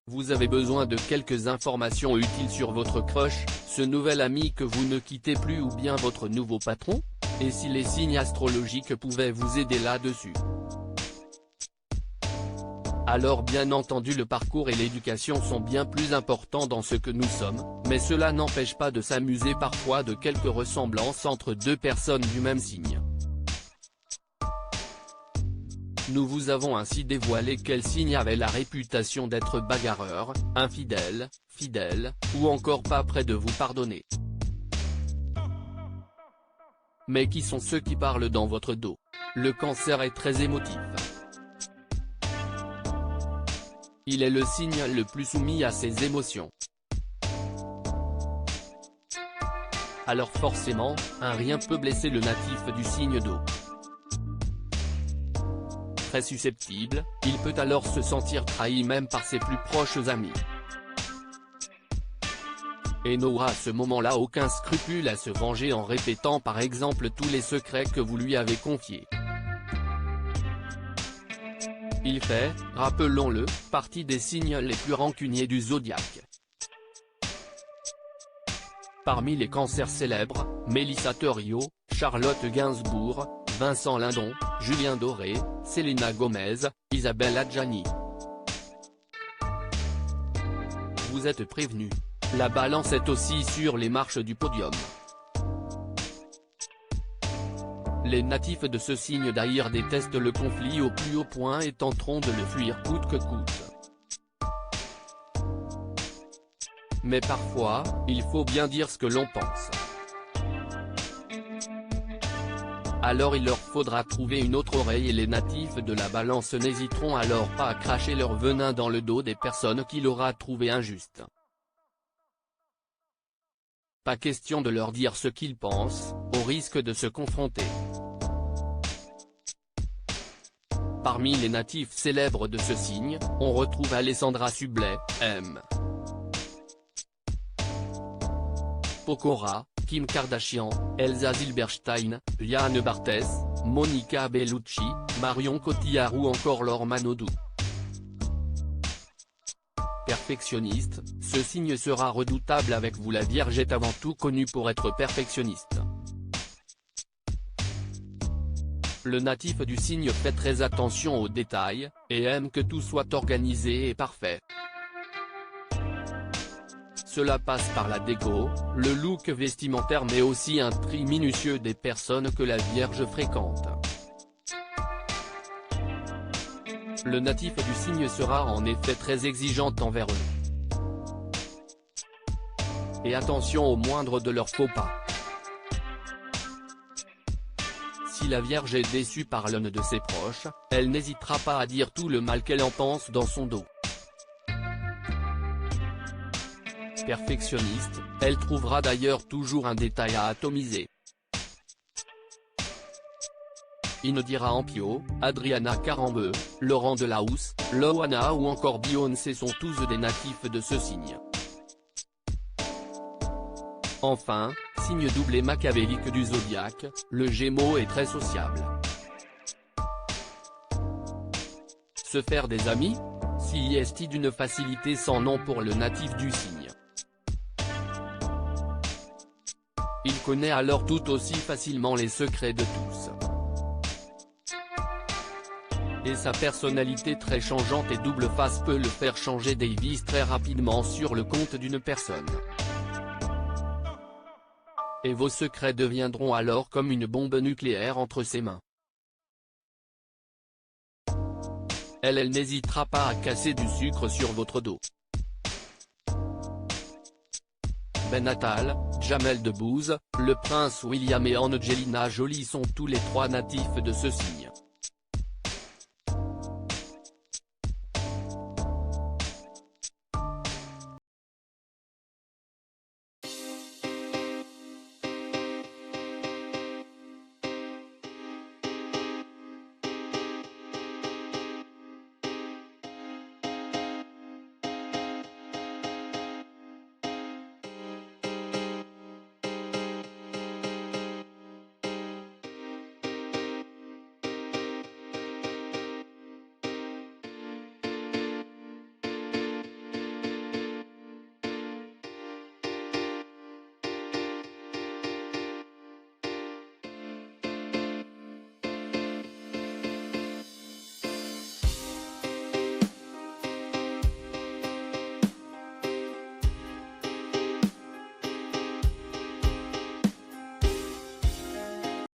Vous avez besoin de quelques informations utiles sur votre crush, ce nouvel ami que vous ne quittez plus ou bien votre nouveau patron? Et si les signes astrologiques pouvaient vous aider là-dessus? Alors bien entendu le parcours et l'éducation sont bien plus importants dans ce que nous sommes, mais cela n'empêche pas de s'amuser parfois de quelques ressemblances entre deux personnes du même signe. Nous vous avons ainsi dévoilé quel signe avait la réputation d'être bagarreur, infidèle, fidèle, ou encore pas près de vous pardonner. Mais qui sont ceux qui parlent dans votre dos? Le Cancer est très émotif. Il est le signe le plus soumis à ses émotions. Alors forcément, un rien peut blesser le natif du signe d'eau. Très susceptible, il peut alors se sentir trahi même par ses plus proches amis. Et n'aura à ce moment-là aucun scrupule à se venger en répétant par exemple tous les secrets que vous lui avez confiés. Il fait, rappelons-le, partie des signes les plus rancuniers du zodiaque. Parmi les cancers célèbres, Mélissa Theriault, Charlotte Gainsbourg, Vincent Lindon, Julien Doré, Selena Gomez, Isabelle Adjani. Vous êtes prévenus. La balance est aussi sur les marches du podium. Les natifs de ce signe d'ailleurs détestent le conflit au plus haut point et tenteront de le fuir coûte que coûte. Mais parfois, il faut bien dire ce que l'on pense. Alors il leur faudra trouver une autre oreille et les natifs de la balance n'hésiteront alors pas à cracher leur venin dans le dos des personnes qu'il aura trouvées injustes. Pas question de leur dire ce qu'ils pensent, au risque de se confronter. Parmi les natifs célèbres de ce signe, on retrouve Alessandra Sublet, M. Pokora, Kim Kardashian, Elsa Zilberstein, Yann Barthès, Monica Bellucci, Marion Cotillard ou encore Laure Manodou. Perfectionniste, ce signe sera redoutable avec vous. La Vierge est avant tout connue pour être perfectionniste. Le natif du signe fait très attention aux détails, et aime que tout soit organisé et parfait. Cela passe par la déco, le look vestimentaire mais aussi un tri minutieux des personnes que la Vierge fréquente. Le natif du signe sera en effet très exigeante envers eux. Et attention au moindre de leurs faux pas. Si la Vierge est déçue par l'un de ses proches, elle n'hésitera pas à dire tout le mal qu'elle en pense dans son dos. Perfectionniste, elle trouvera d'ailleurs toujours un détail à atomiser. Indira Ampio, Adriana Carambeu, Laurent Delahousse, Loana ou encore Beyoncé sont tous des natifs de ce signe. Enfin, signe double et machiavélique du zodiaque, le Gémeaux est très sociable. Se faire des amis? Si est d'une facilité sans nom pour le natif du signe. Il connaît alors tout aussi facilement les secrets de tous. Et sa personnalité très changeante et double face peut le faire changer d'avis très rapidement sur le compte d'une personne. Et vos secrets deviendront alors comme une bombe nucléaire entre ses mains. Elle n'hésitera pas à casser du sucre sur votre dos. Ben Attal, Jamel Debbouze, le prince William et Angelina Jolie sont tous les trois natifs de ce signe.